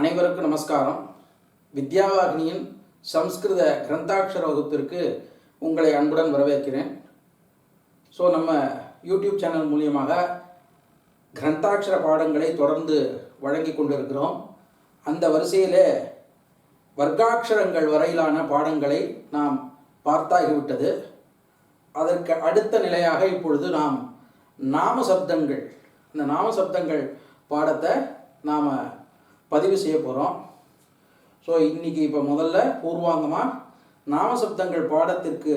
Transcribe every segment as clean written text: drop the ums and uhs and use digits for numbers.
அனைவருக்கும் நமஸ்காரம். வித்யாவாகினியின் சம்ஸ்கிருத கிரந்தாட்சர வகுப்பிற்கு உங்களை அன்புடன் வரவேற்கிறேன். ஸோ நம்ம யூடியூப் சேனல் மூலியமாக கிரந்தாட்சர பாடங்களை தொடர்ந்து வழங்கி கொண்டிருக்கிறோம். அந்த வரிசையிலே வர்க்காட்சரங்கள் வரையிலான பாடங்களை நாம் பார்த்தாகிவிட்டது. அதற்கு அடுத்த நிலையாக இப்பொழுது நாம் நாமசப்தங்கள், இந்த நாமசப்தங்கள் பாடத்தை நாம் பதிவு செய்ய போகிறோம். ஸோ இன்றைக்கி இப்போ முதல்ல பூர்வாங்கமாக நாமசப்தங்கள் பாடத்திற்கு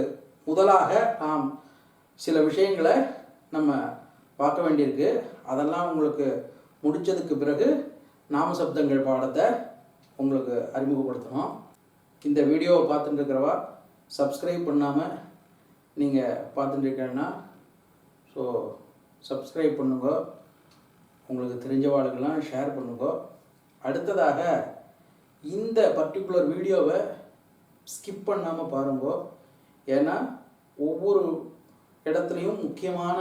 முதலாக நாம் சில விஷயங்களை நம்ம பார்க்க வேண்டியிருக்கு. அதெல்லாம் உங்களுக்கு முடித்ததுக்கு பிறகு நாமசப்தங்கள் பாடத்தை உங்களுக்கு அறிமுகப்படுத்தணும். இந்த வீடியோவை பார்த்துட்டு இருக்கிறவா சப்ஸ்கிரைப் பண்ணாமல் நீங்கள் பார்த்துட்டு இருக்கீங்கன்னா ஸோ சப்ஸ்கிரைப் பண்ணுங்க, உங்களுக்கு தெரிஞ்சவாளுக்கெல்லாம் ஷேர் பண்ணுங்க. அடுத்ததாக இந்த பர்டிகுலர் வீடியோவை ஸ்கிப் பண்ணாமல் பாருங்க. ஏன்னா ஒவ்வொரு இடத்துலையும் முக்கியமான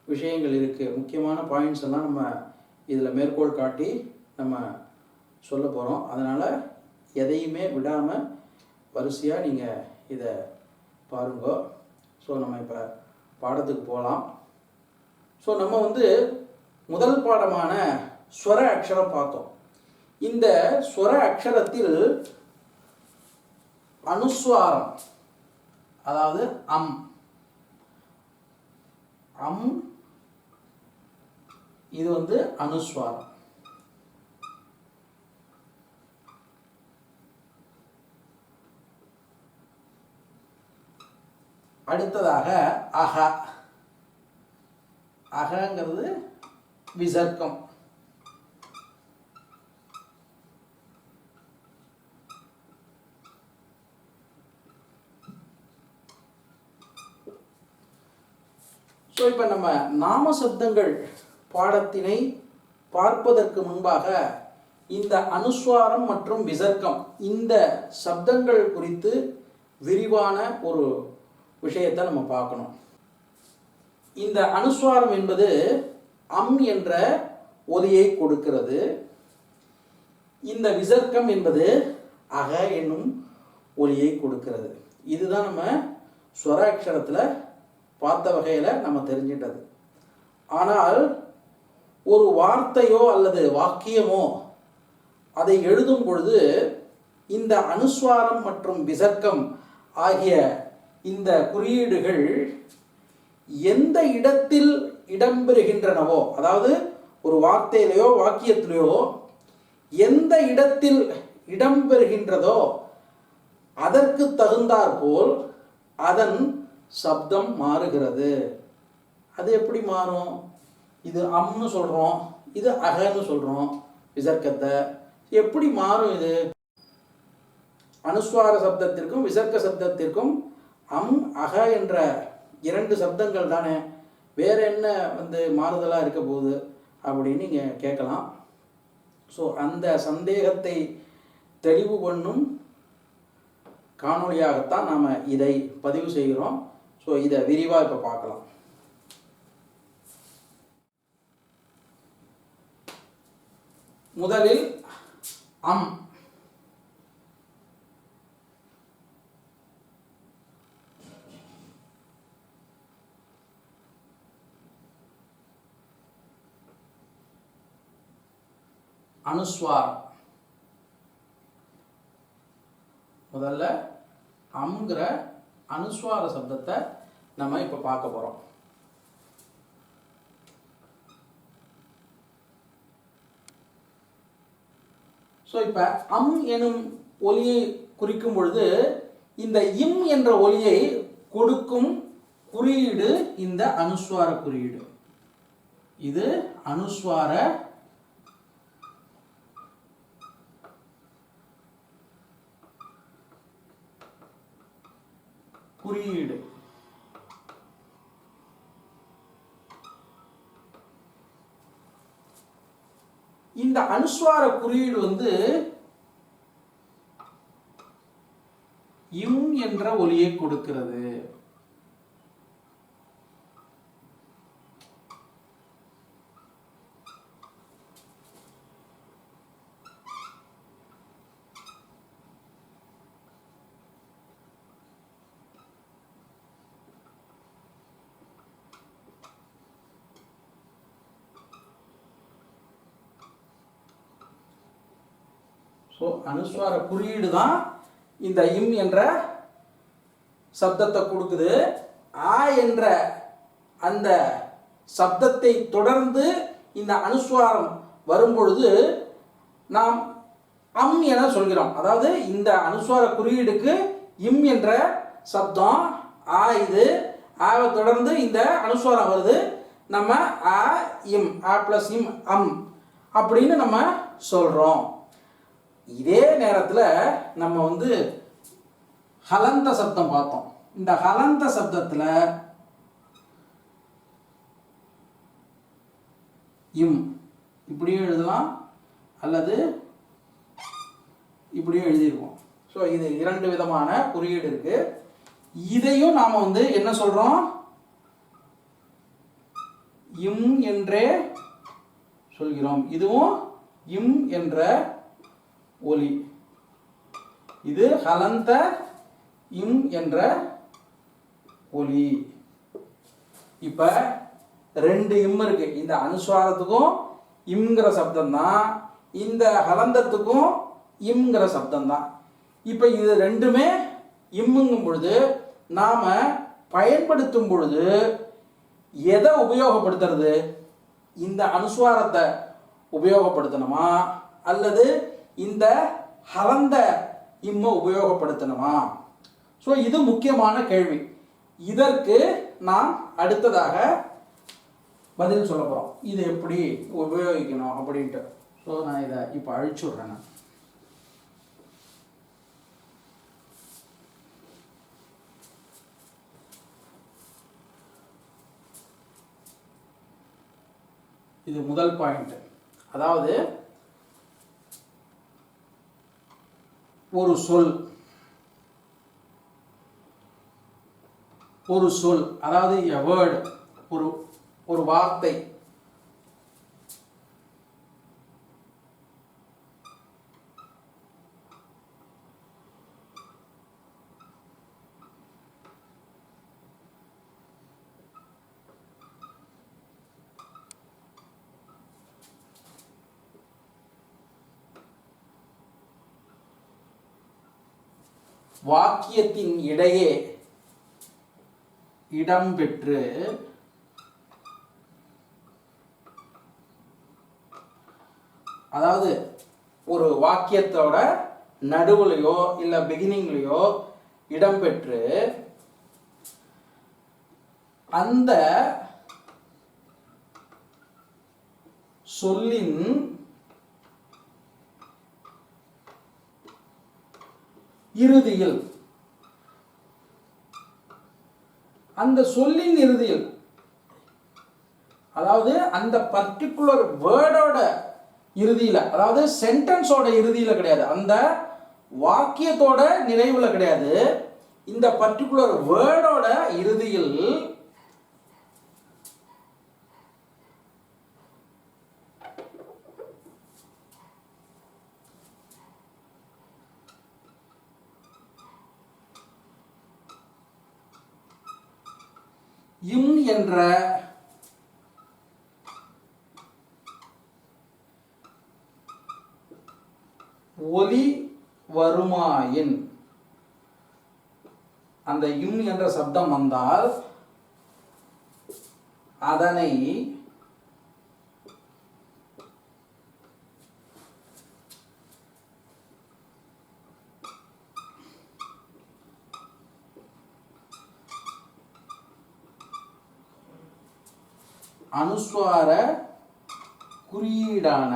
விஷயங்கள் இருக்குது, முக்கியமான பாயிண்ட்ஸ் எல்லாம் நம்ம இதில் மேற்கோள் காட்டி நம்ம சொல்ல போகிறோம். அதனால் எதையுமே விடாமல் வரிசையாக நீங்கள் இதை பாருங்க. ஸோ நம்ம இப்போ பாடத்துக்கு போகலாம். ஸோ நம்ம முதல் பாடமான ஸ்வர அக்ஷரம் பார்த்தோம். இந்த ஸ்வர அக்ஷரத்தில் அனுஸ்வாரம், அதாவது அம் அம் இது அனுஸ்வாரம். அடுத்ததாக அஹ, அகங்கிறது விசர்க்கம். ஸோ இப்போ நம்ம நாமசப்தங்கள் பாடத்தினை பார்ப்பதற்கு முன்பாக இந்த அனுஸ்வாரம் மற்றும் விசர்க்கம், இந்த சப்தங்கள் குறித்து விரிவான ஒரு விஷயத்தை நம்ம பார்க்கணும். இந்த அனுஸ்வாரம் என்பது அம் என்ற ஒலியை கொடுக்கிறது. இந்த விசர்க்கம் என்பது அக என்னும் ஒலியை கொடுக்கிறது. இதுதான் நம்ம ஸ்வராட்சரத்தில் பார்த்த வகையில் நம்ம தெரிஞ்சிட்டது. ஆனால் ஒரு வார்த்தையோ அல்லது வாக்கியமோ அதை எழுதும் பொழுது இந்த அனுஸ்வாரம் மற்றும் விசர்க்கம் ஆகிய இந்த குறியீடுகள் எந்த இடத்தில் இடம்பெறுகின்றனவோ, அதாவது ஒரு வார்த்தையிலையோ வாக்கியத்திலேயோ எந்த இடத்தில் இடம்பெறுகின்றதோ அதற்கு தகுந்தாற்போல் அதன் சப்தம் மாறுகிறது. அது எப்படி மாறும்? இது அம்னு சொல்கிறோம், இது அகன்னு சொல்கிறோம். விசர்க்கத்தை எப்படி மாறும்? இது அனுஸ்வார சப்தத்திற்கும் விசர்க்க சப்தத்திற்கும் அம் அக என்ற இரண்டு சப்தங்கள் தானே, வேற என்ன மாறுதலாக இருக்க போகுது அப்படின்னு நீங்கள் கேட்கலாம். ஸோ அந்த சந்தேகத்தை தெளிவு பண்ணும் காணொளியாகத்தான் நாம் இதை பதிவு செய்கிறோம். ஸோ இதை விரிவாக இப்போ பார்க்கலாம். முதலில் அம். அனுஸ்வாரம். முதல்ல அம்ங்கிற அனுஸ்வார சப்தத்தை நம்ம இப்போ பார்க்க போகிறோம். ஸோ இப்போ அம் எனும் ஒலியை குறிக்கும் பொழுது இந்த இம் என்ற ஒலியை கொடுக்கும் குறியீடு இந்த அனுஸ்வார குறியீடு. இது அனுஸ்வார குறியீடு. இந்த அனுஸ்வார குறியீடு இம் என்ற ஒலியை கொடுக்கிறது. ஸோ அனுஸ்வார குறியீடு தான் இந்த இம் என்ற சப்தத்தை கொடுக்குது. ஆ என்ற அந்த சப்தத்தை தொடர்ந்து இந்த அனுஸ்வாரம் வரும்பொழுது நாம் அம் என சொல்கிறோம். அதாவது இந்த அனுஸ்வார குறியீடுக்கு இம் என்ற சப்தம் ஆ, இது ஆவை தொடர்ந்து இந்த அனுஸ்வாரம் வருது, நம்ம ஆ இம், ஆ பிளஸ் இம் அம் அப்படின்னு நம்ம சொல்றோம். இதே நேரத்தில் நம்ம வந்து ஹலந்த சப்தம் பார்த்தோம். இந்த ஹலந்த சப்தத்தில் இம் இப்படியும் எழுதலாம் அல்லது இப்படியும் எழுதியிருக்கோம். ஸோ இது 2 விதமான குறியீடு இருக்கு. இதையும் நாம் வந்து என்ன சொல்றோம், இம் என்றே சொல்கிறோம். இதுவும் இம் என்ற ஒலி. இது ஹலந்த இம் என்ற ஒலி. இப்ப 2 இம் இருக்கு. இந்த அனுஸ்வாரத்துக்கும் இம்ங்கிற சப்தம் தான், இந்த ஹலந்தத்துக்கும் இம்ங்கிற சப்தம் தான். இப்ப இது ரெண்டுமே இம்முங்கும் பொழுது நாம பயன்படுத்தும் பொழுது எதை உபயோகப்படுத்துறது, இந்த அனுஸ்வாரத்தை உபயோகப்படுத்தணுமா அல்லது இந்த ஹலந்த இம்மை உபயோகப்படுத்தணுமா? ஸோ இது முக்கியமான கேள்வி. இதற்கு நாம் அடுத்ததாக பதில் சொல்ல போகிறோம், இது எப்படி உபயோகிக்கணும் அப்படின்ட்டு. ஸோ நான் இதை இப்போ அழிச்சு விட்றேன். இது முதல் பாயிண்ட். அதாவது ஒரு சொல் அதாவது a word, ஒரு வார்த்தை வாக்கியத்தின் இடையே இடம்பெற்று அதாவது ஒரு வாக்கியத்தோட நடுவுலையோ இல்ல பிகினிங்லையோ இடம்பெற்று அந்த சொல்லின் இறுதியில் அதாவது அந்த பர்டிகுலர் வேர்டோட இறுதியில், அதாவது சென்டென்ஸோட இறுதியில் கிடையாது, அந்த வாக்கியத்தோட நிறைவுல கிடையாது, இந்த பர்டிகுலர் வேர்டோட இறுதியில் இம் என்ற ஒலி வருமாயின், அந்த இம் என்ற சப்தம் வந்தால் அதனை அனுஸ்வார குறியீடான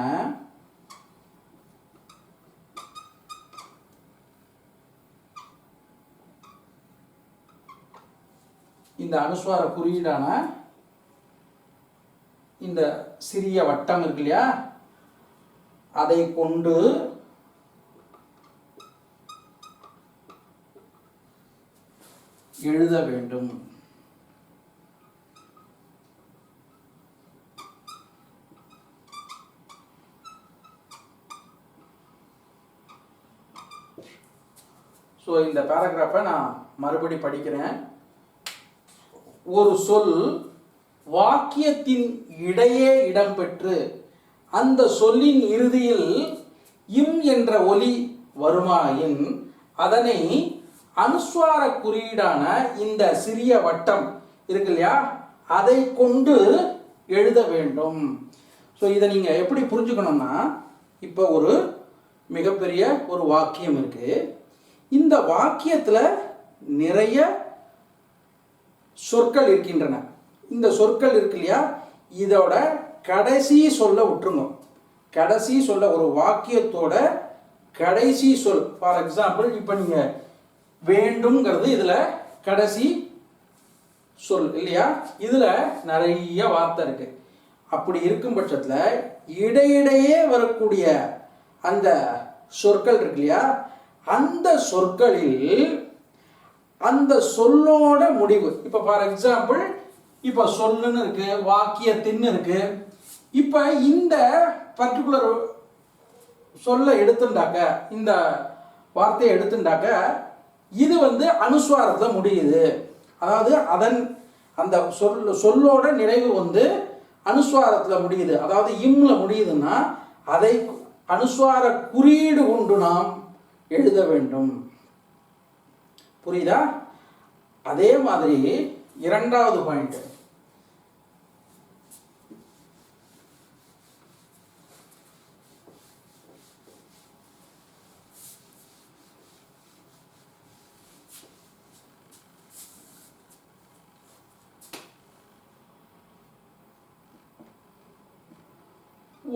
இந்த அனுஸ்வார குறியீடான இந்த சிறிய வட்டம் இருக்கு இல்லையா, அதை கொண்டு எழுத வேண்டும். ஸோ இந்த பேராகிராஃபை நான் மறுபடி படிக்கிறேன். ஒரு சொல் வாக்கியத்தின் இடையே இடம்பெற்று அந்த சொல்லின் இறுதியில் இம் என்ற என்ற ஒலி வருமாயின் அதனை அனுஸ்வார குறியீடான இந்த சிறிய வட்டம் இருக்கு இல்லையா, அதை கொண்டு எழுத வேண்டும். ஸோ இதை நீங்கள் எப்படி புரிஞ்சுக்கணும்னா, இப்போ ஒரு மிகப்பெரிய ஒரு வாக்கியம் இருக்கு. இந்த வாக்கியத்தில் நிறைய சொற்கள் இருக்கின்றன. இந்த சொற்கள் இருக்கு இல்லையா, இதோட கடைசி சொல்ல விட்டுருங்க. கடைசி சொல்ல, ஒரு வாக்கியத்தோட கடைசி சொல். ஃபார் எக்ஸாம்பிள், இப்போ நீங்கள் வேண்டும்ங்கிறது இதில் கடைசி சொல் இல்லையா, இதில் நிறைய வார்த்தை இருக்கு. அப்படி இருக்கும் பட்சத்தில் இடையிடையே வரக்கூடிய அந்த சொற்கள் இருக்கு இல்லையா, அந்த சொற்களில் அந்த சொல்லோட முடிவு. இப்போ ஃபார் எக்ஸாம்பிள், இப்போ சொல்லுன்னு இருக்கு, வாக்கியத்தின்னு இருக்கு. இப்போ இந்த பர்டிகுலர் சொல்ல எடுத்துட்டாக்க, இந்த வார்த்தையை எடுத்துட்டாக்க, இது அனுஸ்வாரத்தில் முடியுது. அதாவது அதன் அந்த சொல்லோட நிறைவு அனுஸ்வாரத்தில் முடியுது. அதாவது இம்ல முடியுதுன்னா அதை அனுஸ்வார குறியீடு கொண்டு நாம் எழுத வேண்டும். புரியுதா? அதே மாதிரி இரண்டாவது பாயிண்ட்,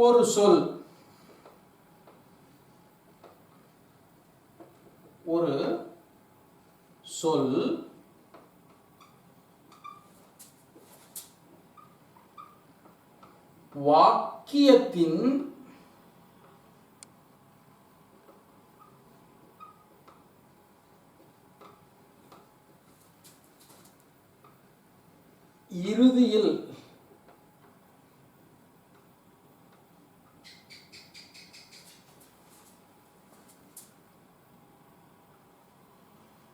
ஒரு சொல் வாக்கியத்தின் இறுதியில்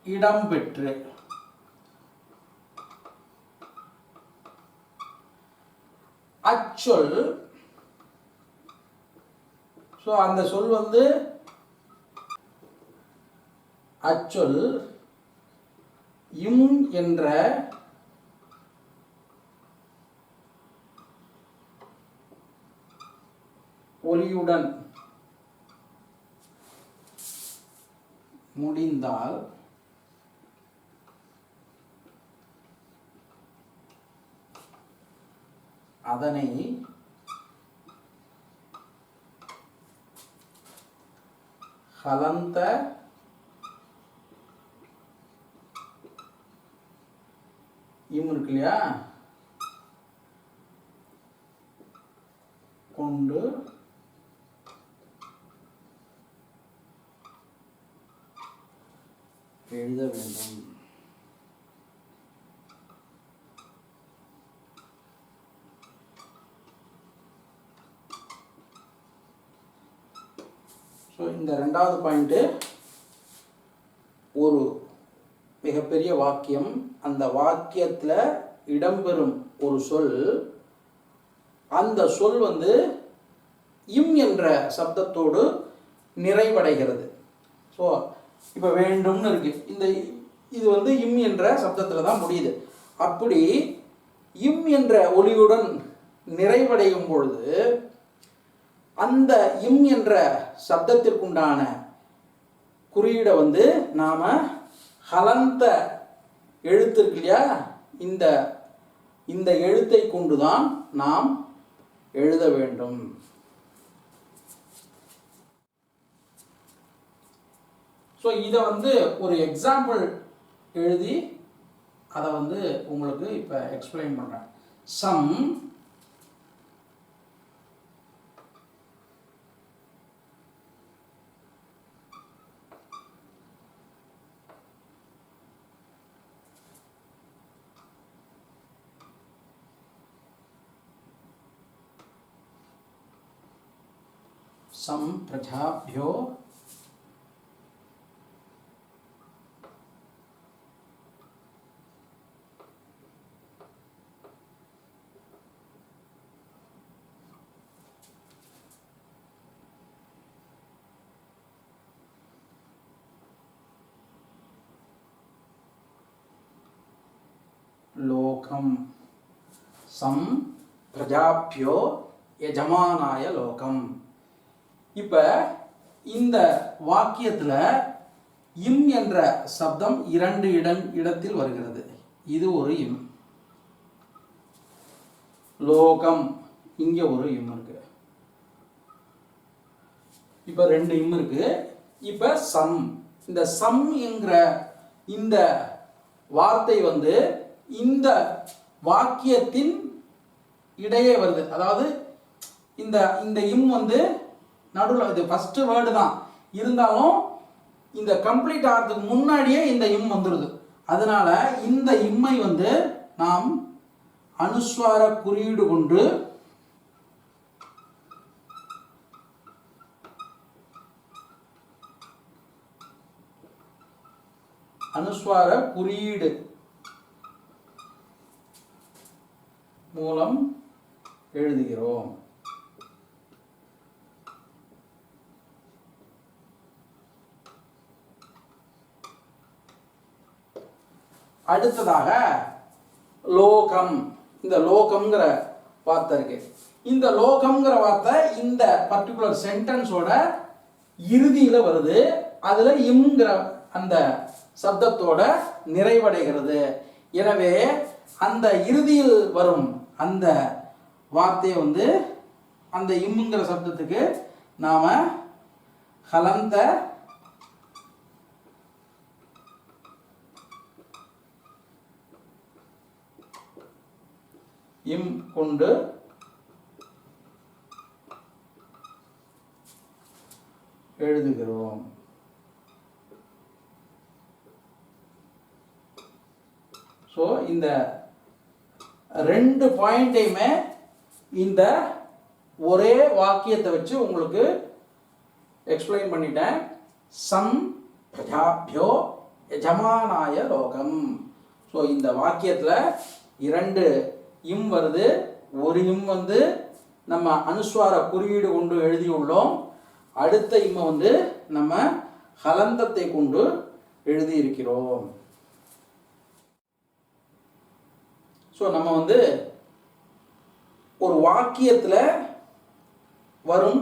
இடம்பெற்று அச்சொல், ஸோ அந்த சொல் அச்சொல் இம் என்ற ஒலியுடன் முடிந்தால் அதனை ஹலந்த இம் இருக்கு இல்லையா, கொண்டு எழுத வேண்டும். ஸோ இந்த ரெண்டாவது பாயிண்ட்டு, ஒரு மிகப்பெரிய வாக்கியம், அந்த வாக்கியத்தில் இடம்பெறும் ஒரு சொல், அந்த சொல் இம் என்ற சப்தத்தோடு நிறைவடைகிறது. ஸோ இப்போ வேண்டும்னு இருக்கு, இது இம் என்ற சப்தத்தில் தான் முடியுது. அப்படி இம் என்ற ஒலியுடன் நிறைவடையும் பொழுது அந்த இம் என்ற சப்தத்திற்குண்டான குறியீடை நாம ஹலந்த எழுத்து இருக்கு இல்லையா, இந்த எழுத்தை கொண்டுதான் நாம் எழுத வேண்டும். ஸோ இதை ஒரு எக்ஸாம்பிள் எழுதி அதை உங்களுக்கு இப்போ எக்ஸ்பிளைன் பண்ணுறேன். சம் प्रजाभ्यो லோகம் சம் பிரஜாபியோ யஜமானாய லோகம். இப்போ இந்த வாக்கியத்தில் இம் என்ற சப்தம் 2 இடத்தில் வருகிறது. இது ஒரு இம். லோகம் இங்கே ஒரு இம் இருக்கு. இப்போ 2 இம் இருக்கு. இப்போ சம், இந்த சம் என்கிற இந்த வார்த்தை வந்து இந்த வாக்கியத்தின் இடையே வருது. அதாவது இந்த இந்த இம் வந்து நடுவில், இது ஃபர்ஸ்ட் வேர்டு தான் இருந்தாலும் இந்த கம்ப்ளீட் ஆகிறதுக்கு முன்னாடியே இந்த இம் வந்துடுது. அதனால இந்த இம்மை வந்து நாம் அனுஸ்வார குறியீடு கொண்டு அனுஸ்வார குறியீடு மூலம் எழுதுகிறோம். அடுத்ததாக லோகம், இந்த லோகம்ங்கிற வார்த்தை இருக்கு. இந்த லோகம்ங்கிற வார்த்தை இந்த பர்டிகுலர் சென்டென்ஸோட இறுதியில் வருது. அதுல இம்ங்கிற அந்த சப்தத்தோட நிறைவடைகிறது. எனவே அந்த இறுதியில் வரும் அந்த வார்த்தையை வந்து அந்த இம்ங்கிற சப்தத்துக்கு நாம ஹலந்த இம் கொண்டு எழுதுகிறோம். ஸோ இந்த 2 பாயிண்டையுமே இந்த ஒரே வாக்கியத்தை வச்சு உங்களுக்கு எக்ஸ்பிளைன் பண்ணிட்டேன். சம் பிரஜாபியோ யஜமானாய லோகம். ஸோ இந்த வாக்கியத்தில் 2 இம் வருது. ஒரு இம் வந்து நம்ம அனுஸ்வார குறியீடு கொண்டு எழுதியுள்ளோம். அடுத்த இம்மை வந்து நம்ம ஹலந்தத்தை கொண்டு எழுதியிருக்கிறோம். ஸோ நம்ம வந்து ஒரு வாக்கியத்தில் வரும்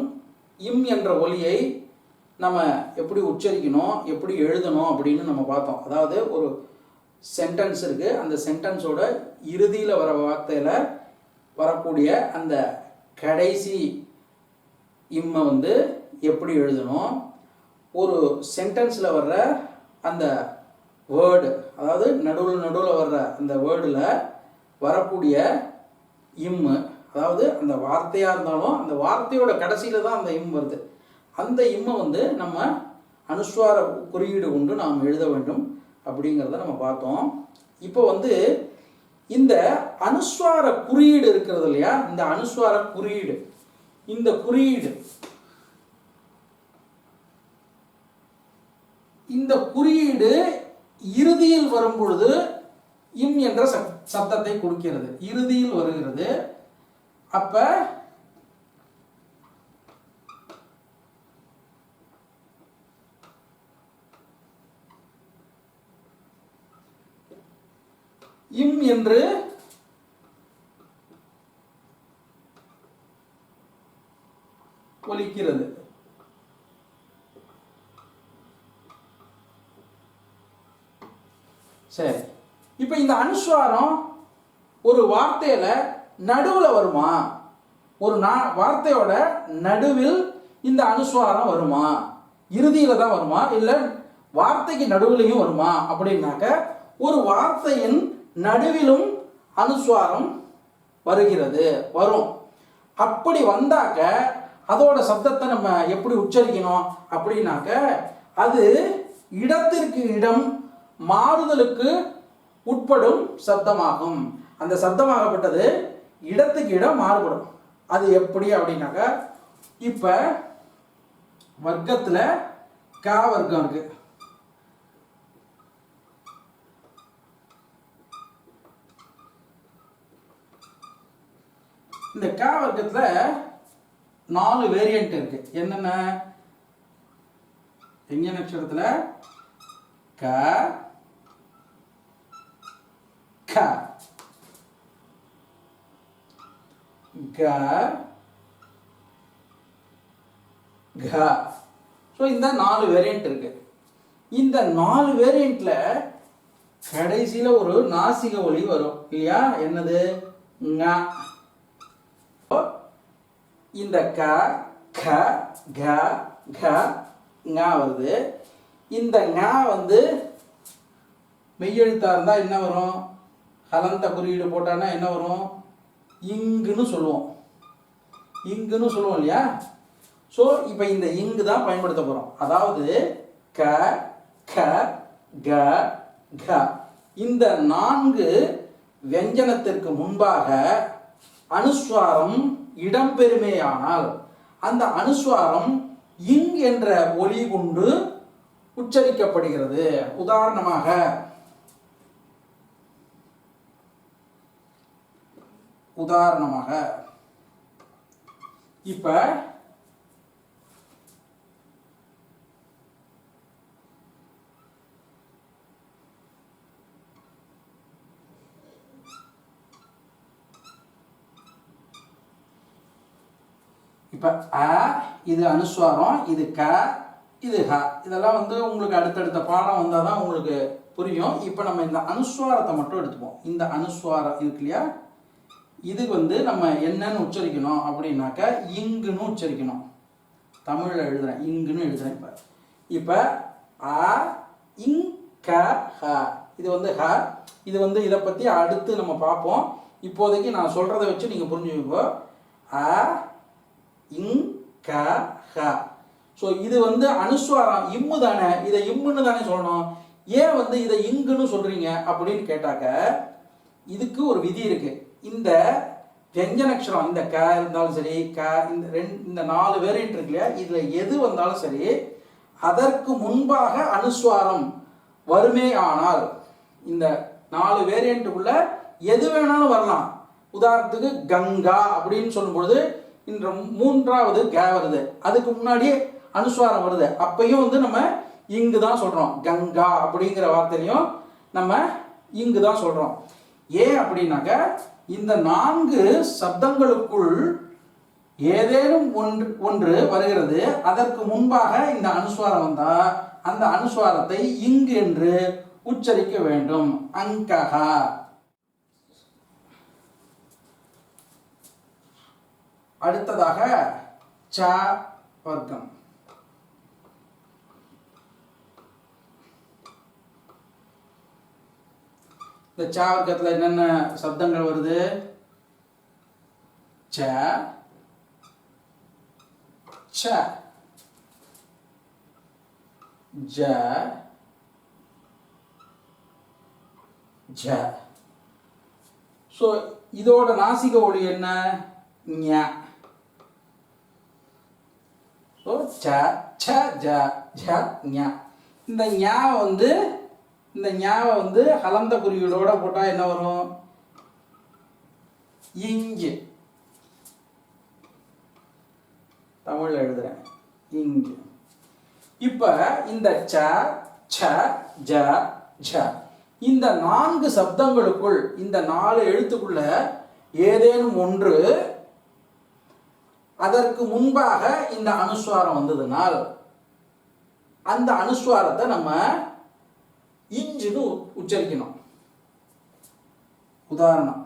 இம் என்ற ஒலியை நம்ம எப்படி உச்சரிக்கணும், எப்படி எழுதணும் அப்படின்னு நம்ம பார்த்தோம். அதாவது ஒரு சென்டென்ஸ் இருக்கு, அந்த சென்டென்ஸோட இறுதியில் வர வார்த்தையில் வரக்கூடிய அந்த கடைசி இம்மை வந்து எப்படி எழுதணும், ஒரு சென்டென்ஸில் வர்ற அந்த வேர்டு, அதாவது நடுவில் வர்ற அந்த வேர்டில் வரக்கூடிய இம்மு, அதாவது அந்த வார்த்தையாக இருந்தாலும் அந்த வார்த்தையோட கடைசியில் தான் அந்த இம் வருது. அந்த இம்மை வந்து நம்ம அனுஸ்வார குறியீடு கொண்டு நாம் எழுத வேண்டும் அப்படிங்கிறத நம்ம பார்த்தோம். இப்போ வந்து இந்த அனுஸ்வார குறியீடு இருக்கிறது இல்லையா, இந்த அனுஸ்வார குறியீடு, இந்த குறியீடு இந்த குறியீடு இறுதியில் வரும் பொழுது இம் என்ற சப்தத்தை கொடுக்கிறது, இறுதியில் வருகிறது. அப்ப இம் என்று ஒலிக்கிறது. சரி, இப்போ இந்த அனுஸ்வாரம் ஒரு வார்த்தையில நடுவில் வருமா, ஒரு வார்த்தையோட நடுவில் இந்த அனுஸ்வாரம் வருமா, இறுதியில தான் வருமா, இல்லை வார்த்தைக்கு நடுவிலையும் வருமா அப்படின்னாக்க ஒரு வார்த்தையின் நடுவிலும் அனுஸ்வாரம் வருகிறது, வரும். அப்படி வந்தாக்க அதோட சப்தத்தை நம்ம எப்படி உச்சரிக்கணும் அப்படின்னாக்க அது இடத்திற்கு இடம் மாறுதலுக்கு உட்படும் சப்தமாகும். அந்த சப்தமாகப்பட்டது இடத்துக்கு இடம் மாறுபடும். அது எப்படி அப்படின்னாக்க இப்ப வர்க்கத்துல க வர்க்கம் இருக்கு. இந்த க வர்க்கத்துல 4 வேரியன்ட் இருக்கு. என்னென்ன? எங்க அக்ஷரத்துல க க க க. ஸோ இந்த 4 வேரியண்ட் இருக்கு. இந்த 4 வேரியண்ட்ல கடைசியில ஒரு நாசிக ஒலி வரும் இல்லையா? என்னது? ங. இந்த க க க க ங வருது. இந்த ஞ வந்து மெய்யெழுத்தா இருந்தா என்ன வரும்? ஹலந்த குறியீடு போட்டானா என்ன வரும்? இங்குன்னு சொல்லுவோம். இங்குன்னு சொல்லுவோம் இல்லையா? ஸோ இப்போ இந்த இங்கு தான் பயன்படுத்த போகிறோம். அதாவது க க க க இந்த 4 வியஞ்சனத்திற்கு முன்பாக அனுஸ்வாரம் இடம்பெறுமேயானால் அந்த அனுஸ்வாரம் இங் என்ற ஒலி கொண்டு உச்சரிக்கப்படுகிறது. உதாரணமாக இப்ப இப்போ அ இது அனுஸ்வாரம், இது க, இது ஹ. இதெல்லாம் வந்து உங்களுக்கு அடுத்தடுத்த பாடம் வந்தால் தான் உங்களுக்கு புரியும். இப்போ நம்ம இந்த அனுஸ்வாரத்தை மட்டும் எடுத்துப்போம். இந்த அனுஸ்வாரம் இருக்கு இல்லையா? இது வந்து நம்ம என்னன்னு உச்சரிக்கணும் அப்படின்னாக்க இங்குன்னு உச்சரிக்கணும். தமிழில் எழுதுறேன், இங்குன்னு எழுதுறேன். இப்போ அ இங் க ஹ. இது வந்து ஹ. இது வந்து இதை பற்றி அடுத்து நம்ம பார்ப்போம். இப்போதைக்கு நான் சொல்கிறத வச்சு நீங்கள் புரிஞ்சுக்கோ. அ இங் க ஹ. ஸோ இது வந்து அனுஸ்வாரம் இம்மு தானே, இதை இம்முன்னு தானே சொல்லணும். ஏன் வந்து இதை இங்குன்னு சொல்றீங்க அப்படின்னு கேட்டாக்க இதுக்கு ஒரு விதி இருக்கு. இந்த வியஞ்சனக்ஷரம் இந்த க இருந்தாலும் சரி, க இந்த 4 வேரியன்ட் இருக்கு இல்லையா? இதுல எது வந்தாலும் சரி, அதற்கு முன்பாக அனுஸ்வாரம் வருமே ஆனால் இந்த 4 வேரியண்ட்டுக்குள்ள எது வேணாலும் வரலாம். உதாரணத்துக்கு கங்கா அப்படின்னு சொல்லும்பொழுது இந்த 3வது க வருது, அதுக்கு முன்னாடி அனுஸ்வாரம் வருது, அப்பையும் வந்து நம்ம இங்கு தான் சொல்றோம். கங்கா அப்படிங்கிற வார்த்தையிலையும் நம்ம இங்கு தான் சொல்றோம். ஏன் அப்படின்னாக்க இந்த 4 சப்தங்களுக்குள் ஏதேனும் ஒன்று வருகிறது, அதற்கு முன்பாக இந்த அனுஸ்வாரம் வந்தா அந்த அனுஸ்வாரத்தை இங்கு என்று உச்சரிக்க வேண்டும். அங்கஹா. அடுத்ததாக ச வர்க்கம். இந்த ச வர்க்கத்தில் என்னென்ன சப்தங்கள் வருது? ச ச ஜ ஜ. ஸோ இதோட நாசிக ஒலி என்ன? ஞ. ஸோ ச ச ஜ ஜ ஞ. இந்த ஞாவை வந்து ஹலந்த குறியீடோட போட்டால் என்ன வரும்? இங்கு. தமிழில் எழுதுறேன், இங்கு. இப்போ இந்த ச ச ஜ ஜ இந்த 4 சப்தங்களுக்குள், இந்த 4 எழுத்துக்குள்ள ஏதேனும் ஒன்று அதற்கு முன்பாக இந்த அனுஸ்வாரம் வந்ததுனால் அந்த அனுஸ்வாரத்தை நம்ம இஞ்சுன்னு உச்சரிக்கணும். உதாரணம்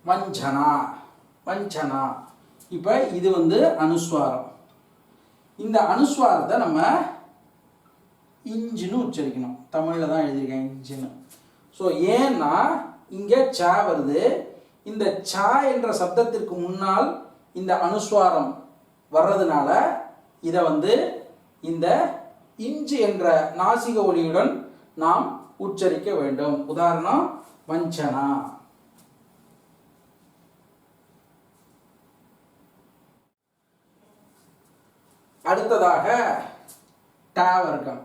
வஞ்சனா. வஞ்சனா. இப்போ இது வந்து அனுஸ்வாரம். இந்த அனுஸ்வாரத்தை நம்ம இஞ்சுன்னு உச்சரிக்கணும். தமிழில் தான் எழுதியிருக்கேன், இஞ்சுன்னு. ஸோ ஏன்னா இங்கே ச வருது. இந்த ச என்ற சப்தத்திற்கு முன்னால் இந்த அனுஸ்வாரம் வர்றதுனால இதை வந்து இந்த இஞ்சு என்ற நாசிக ஒலியுடன் நாம் உச்சரிக்க வேண்டும். உதாரணம் வஞ்சனா. அடுத்ததாக ட வர்க்கம்.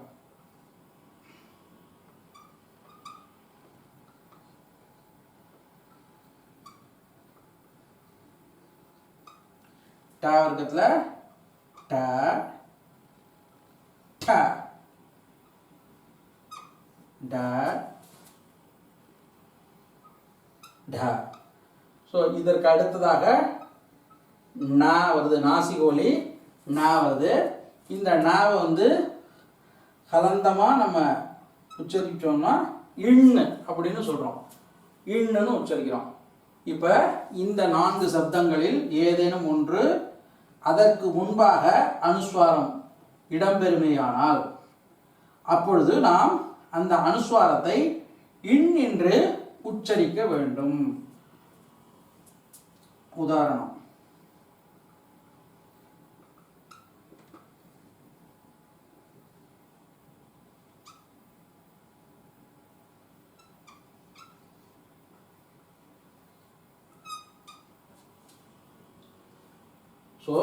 ட வர்க்கத்தில் ட ட ட ட. ஸோ இதற்கு அடுத்ததாக நா வருது, நாசிகோலி நா வருது. இந்த நாவை வந்து கலந்தமாக நம்ம உச்சரிச்சோம்னா இன்னு அப்படின்னு சொல்கிறோம், இன்னு உச்சரிக்கிறோம். இப்போ இந்த 4 சப்தங்களில் ஏதேனும் ஒன்று அதற்கு முன்பாக அனுஸ்வாரம் இடம்பெறுமையானால் அப்பொழுது நாம் அந்த அனுஸ்வாரத்தை இன் என்று உச்சரிக்க வேண்டும். உதாரணம், ஸோ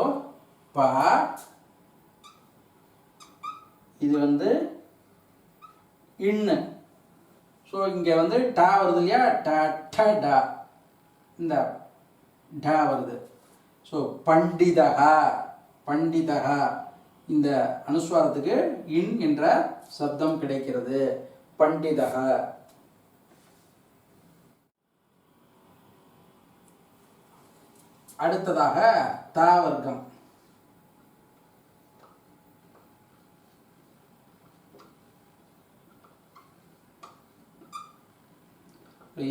ப இது வந்து இன்னு. ஸோ இங்கே வந்து ட வருது இல்லையா, ட ட ட, இந்த ட வருது. ஸோ பண்டிதக பண்டிதக இந்த அனுஸ்வாரத்துக்கு இன் என்ற சப்தம் கிடைக்கிறது, பண்டிதக. அடுத்ததாக த வர்க்கம்.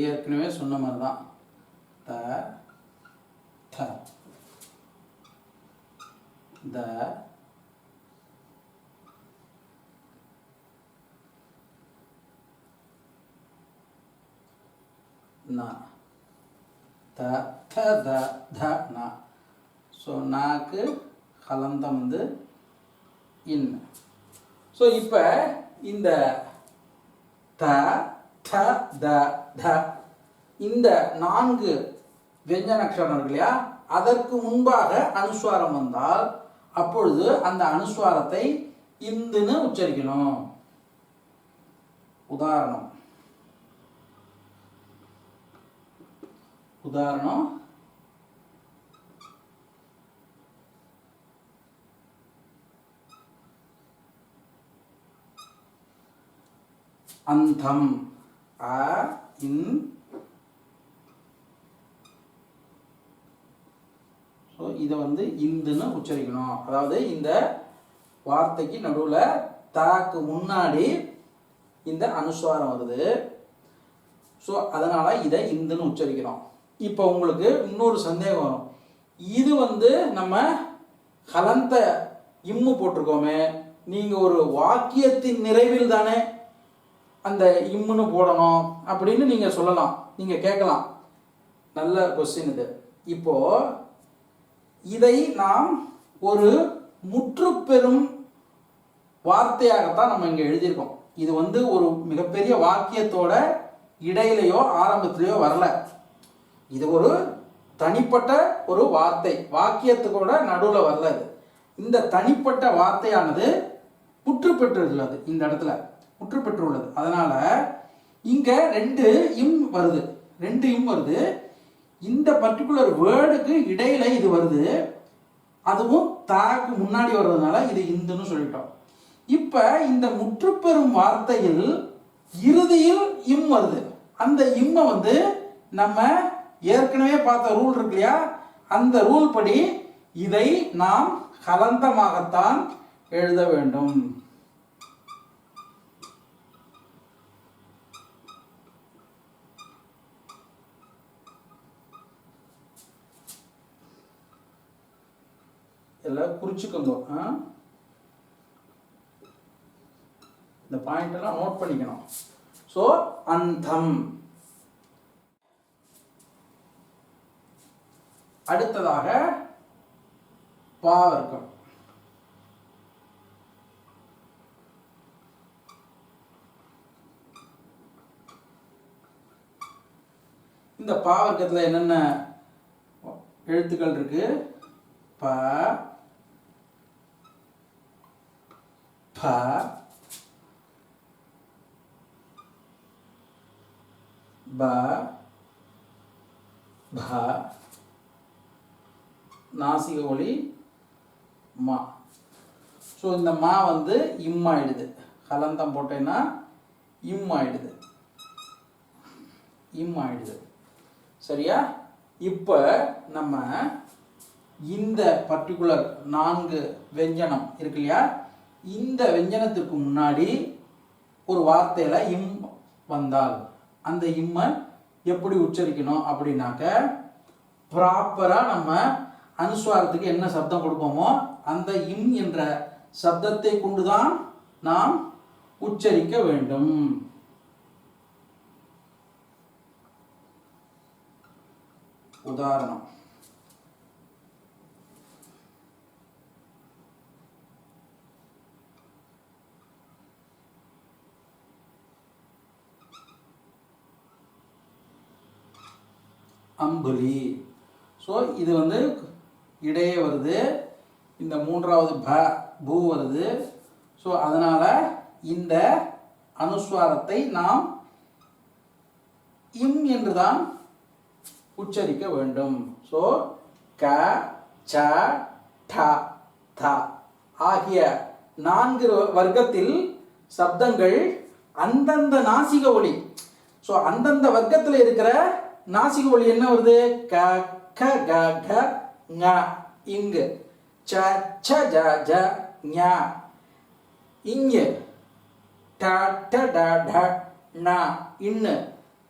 ஏற்கனவே சொன்ன மாதிரி தான், த த த ந த த த த ந. ஸோ நாக்கு கலந்தம் வந்து இன். ஸோ இப்போ இந்த த த த த இந்த 4 வியஞ்சன அக்ஷரம் இருக்கு இல்லையா, அதற்கு முன்பாக அனுஸ்வாரம் வந்தால் அப்பொழுது அந்த அனுஸ்வாரத்தை இந்துன்னு உச்சரிக்கணும். உதாரணம் உதாரணம் அந்தம் அ இன். ஸோ இதை வந்து இந்துன்னு உச்சரிக்கணும். அதாவது இந்த வார்த்தைக்கு நடுவில் தாக்கு முன்னாடி இந்த அனுஸ்வாரம் வருது. ஸோ அதனால் இதை இந்துன்னு உச்சரிக்கிறோம். இப்போ உங்களுக்கு இன்னொரு சந்தேகம் வரும், இது வந்து நம்ம கலந்த இம்மு போட்டிருக்கோமே, நீங்கள் ஒரு வாக்கியத்தின் நிறைவில் தானே அந்த இம்முன்னு போடணும் அப்படின்னு நீங்கள் சொல்லலாம், நீங்கள் கேட்கலாம். நல்ல கொஸ்டின் இது. இப்போ இதை நாம் ஒரு முற்றுப்பெறும் வார்த்தையாகத்தான் நம்ம இங்கே எழுதியிருக்கோம். இது வந்து ஒரு மிகப்பெரிய வாக்கியத்தோட இடையிலையோ ஆரம்பத்திலையோ வரல. இது ஒரு தனிப்பட்ட ஒரு வார்த்தை, வாக்கியத்துக்கூட நடுவில் வரல. இது இந்த தனிப்பட்ட வார்த்தையானது முற்று பெற்றுள்ளது, இந்த இடத்துல முற்று பெற்றுள்ளது. அதனால இங்க 2 இம் வருது, 2 இம் வருது. இந்த பர்டிகுலர் வேர்டுக்கு இடையில இது வருது, அதுவும் தாக்கு முன்னாடி வர்றதுனால இது இந்துன்னு சொல்லிட்டோம். இப்ப இந்த முற்றுப்பெறும் வார்த்தையில் இறுதியில் இம் வருது. அந்த இம்மை வந்து நம்ம ஏற்கனவே பார்த்த ரூல் இருக்கு இல்லையா, அந்த ரூல் படி இதை நாம் கலந்தமாகத்தான் எழுத வேண்டும். எல்லாம் குறிச்சுக்கோங்க, இந்த பாயிண்ட் எல்லாம் நோட் பண்ணிக்கணும். ஸோ அந்தம். அடுத்ததாக பா வர்க்கம். இந்த பா வர்க்கத்தில் என்னென்ன எழுத்துக்கள் இருக்கு? ப, ப, ப, ப, நாசிக ஒலி மா. ஸோ இந்த மா வந்து இம் ஆயிடுது. ஹலந்தம் போட்டேன்னா இம் ஆயிடுது, இம் ஆயிடுது. சரியா? இப்போ நம்ம இந்த பர்டிகுலர் 4 வெஞ்சனம் இருக்கு இல்லையா, இந்த வெஞ்சனத்துக்கு முன்னாடி ஒரு வார்த்தையில் இம் வந்தால் அந்த இம்மை எப்படி உச்சரிக்கணும் அப்படின்னாக்க, ப்ராப்பராக நம்ம அனுஸ்வாரத்துக்கு என்ன சப்தம் கொடுப்போமோ அந்த இம் என்ற சப்தத்தை கொண்டுதான் நாம் உச்சரிக்க வேண்டும். உதாரணம், அம்புலி. ஸோ இது வந்து இடையே வருது, இந்த 3வது பூ வருது. ஸோ அதனால் இந்த அனுஸ்வாரத்தை நாம் இம் என்று தான் உச்சரிக்க வேண்டும். ஸோ க, ச, ட, த ஆகிய 4 வர்க்கத்தில் சப்தங்கள் அந்தந்த நாசிக ஒலி. ஸோ அந்தந்த வர்க்கத்தில் இருக்கிற நாசிக ஒலி என்ன வருது? க, க, க, க, ங இங்கு, ச, ச, ஜ, ஜ, ஞ இங்கு, ட, ட, ட, ட, ந இன்னு,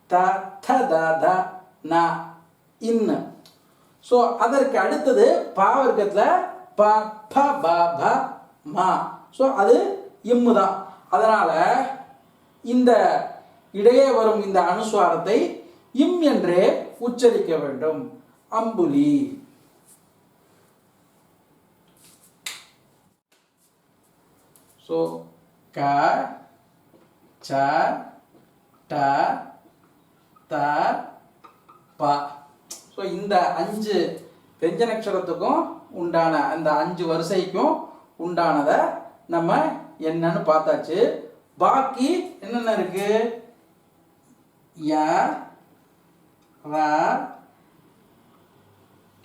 த, த, த, த, ந இன்னு. ஸோ அதற்கு அடுத்தது பா வர்க்கத்தில் ப, ப, ப, ப, ம. ஸோ அது இம்மு தான். அதனால் இந்த இடையே வரும் இந்த அனுஸ்வாரத்தை இம் என்றே உச்சரிக்க வேண்டும். அம்புலி. ஸோ க, ச, ட, த, ப. ஸோ இந்த 5 வெஞ்சனக்ஷரத்துக்கும் உண்டான அந்த 5 வரிசைக்கும் உண்டானதை நம்ம என்னன்னு பார்த்தாச்சு. பாக்கி என்னென்ன இருக்கு? ய, ர,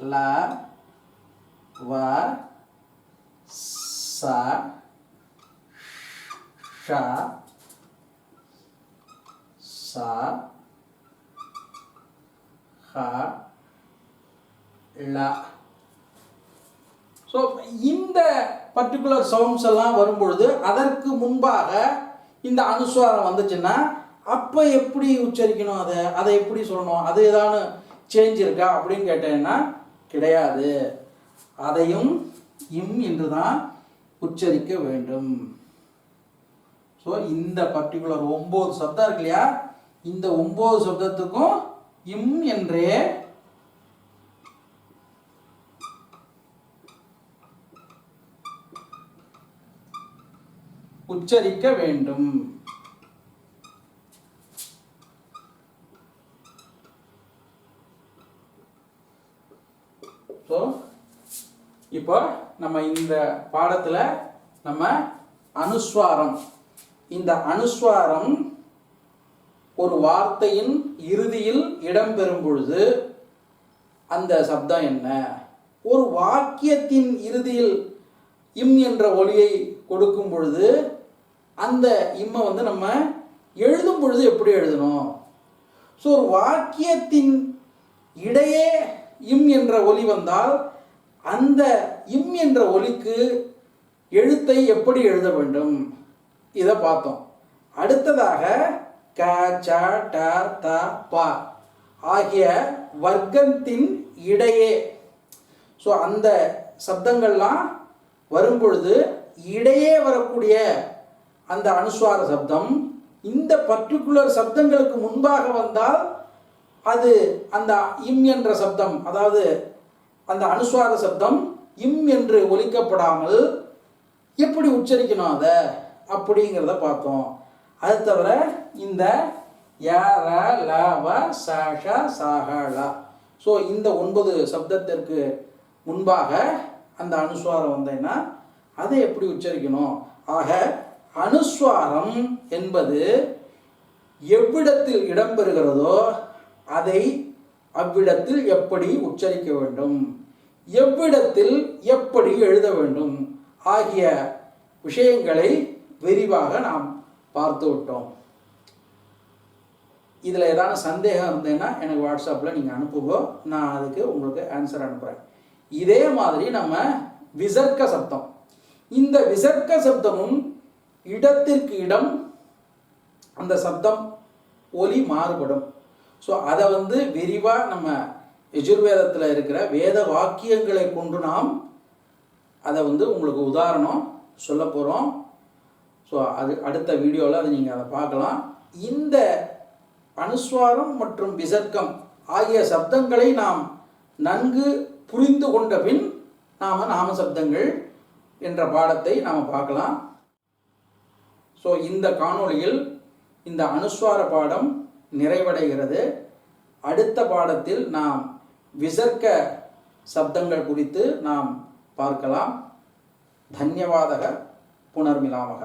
ல, வ, ச, ஷ, ச, ஹ, ல. ஸோ இந்த பர்டிகுலர் சவுண்ட்ஸ் எல்லாம் வரும்பொழுது அதற்கு முன்பாக இந்த அனுஸ்வாரம் வந்துச்சுன்னா அப்போ எப்படி உச்சரிக்கணும்? அதை எப்படி சொல்லணும்? அது ஏதாவது சேஞ்ச் இருக்கா அப்படின்னு கேட்டேன்னா கிடையாது. அதையும் இம் என்று தான் உச்சரிக்க வேண்டும். ஸோ இந்த பர்டிகுலர் 9 சப்தம் இருக்கு இல்லையா, இந்த 9 சப்தத்துக்கும் இம் என்றே உச்சரிக்க வேண்டும். ஸோ இப்போ நம்ம இந்த பாடத்தில் நம்ம அனுஸ்வாரம், இந்த அனுஸ்வாரம் ஒரு வார்த்தையின் இறுதியில் இடம்பெறும் பொழுது அந்த சப்தம் என்ன, ஒரு வாக்கியத்தின் இறுதியில் இம் என்ற ஒலியை கொடுக்கும் பொழுது அந்த இம்மை வந்து நம்ம எழுதும் பொழுது எப்படி எழுதணும். ஸோ ஒரு வாக்கியத்தின் இடையே இம் என்ற ஒலி வந்தால் அந்த இம் என்ற ஒலிக்கு எழுத்தை எப்படி எழுத வேண்டும் இதை பார்த்தோம். அடுத்ததாக க, ச, ட, த, ப ஆகிய வர்க்கத்தின் இடையே, ஸோ அந்த சப்தங்கள்லாம் வரும்பொழுது இடையே வரக்கூடிய அந்த அனுஸ்வார சப்தம் இந்த பர்டிகுலர் சப்தங்களுக்கு முன்பாக வந்தால் அது அந்த இம் என்ற சப்தம், அதாவது அந்த அனுஸ்வார சப்தம் இம் என்று ஒலிக்கப்படாமல் எப்படி உச்சரிக்கணும் அதை அப்படிங்கிறத பார்த்தோம். அது தவிர இந்த ய, ர, ல, வ, ச, ஷ, ச, ஹ, ல. ஸோ இந்த 9 சப்தத்திற்கு முன்பாக அந்த அனுஸ்வாரம் வந்தேன்னா அதை எப்படி உச்சரிக்கணும். ஆக அனுஸ்வாரம் என்பது எவ்விடத்தில் இடம்பெறுகிறதோ அதை அவ்விடத்தில் எப்படி உச்சரிக்க வேண்டும். எவ்விடத்தில் எப்படி எழுத வேண்டும் ஆகிய விஷயங்களை விரிவாக நாம் பார்த்து விட்டோம். இதில் ஏதாவது சந்தேகம் இருந்ததுன்னா எனக்கு வாட்ஸ்அப்பில் நீங்கள் அனுப்புங்க, நான் அதுக்கு உங்களுக்கு ஆன்சர் அனுப்புகிறேன். இதே மாதிரி நம்ம விசர்க்க சப்தம், இந்த விசர்க்க சப்தமும் இடத்திற்கு இடம் அந்த சப்தம் ஒலி மாறுபடும். ஸோ அதை விரிவாக நம்ம யஜுர்வேதத்தில் இருக்கிற வேத வாக்கியங்களை கொண்டு நாம் அதை உங்களுக்கு உதாரணம் சொல்ல போகிறோம். ஸோ அது அடுத்த வீடியோவில் அதை நீங்கள் அதை பார்க்கலாம். இந்த அனுஸ்வாரம் மற்றும் விசர்க்கம் ஆகிய சப்தங்களை நாம் நன்கு புரிந்து கொண்ட பின் நாம் நாம சப்தங்கள் என்ற பாடத்தை நாம் பார்க்கலாம். ஸோ இந்த காணொளியில் இந்த அனுஸ்வார பாடம் நிறைவடைகிறது. அடுத்த பாடத்தில் நாம் விசர்க்க சப்தங்கள் குறித்து நாம் பார்க்கலாம். தன்யவாதக. புனர்மிலாமக.